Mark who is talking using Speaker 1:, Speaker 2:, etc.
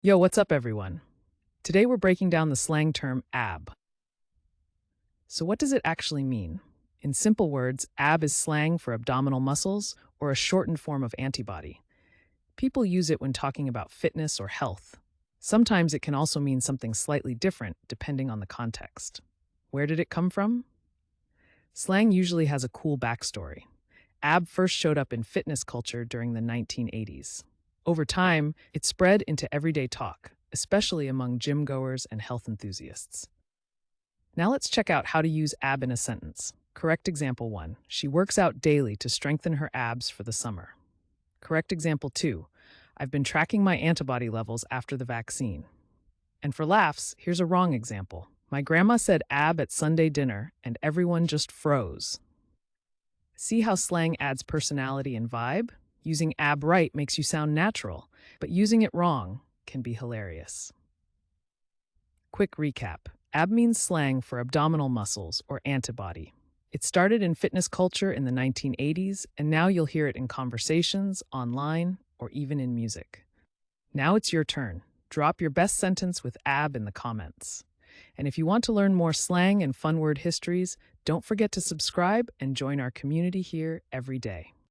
Speaker 1: Yo, what's up, everyone? Today we're breaking down the slang term ab. So, what does it actually mean? In simple words, ab is slang for abdominal muscles or a shortened form of antibody. People use it when talking about fitness or health. Sometimes it can also mean something slightly different depending on the context. Where did it come from? Slang usually has a cool backstory. Ab first showed up in fitness culture during the 1980s. Over time, it spread into everyday talk, especially among gym goers and health enthusiasts. Now let's check out how to use ab in a sentence. Correct example 1. She works out daily to strengthen her abs for the summer. Correct example 2. I've been tracking my antibody levels after the vaccine. And for laughs, here's a wrong example. My grandma said ab at Sunday dinner, and everyone just froze. See how slang adds personality and vibe? Using ab right makes you sound natural, but using it wrong can be hilarious. Quick recap. Ab means slang for abdominal muscles or antibody. It started in fitness culture in the 1980s, and now you'll hear it in conversations, online, or even in music. Now it's your turn. Drop your best sentence with ab in the comments. And if you want to learn more slang and fun word histories, don't forget to subscribe and join our community here every day.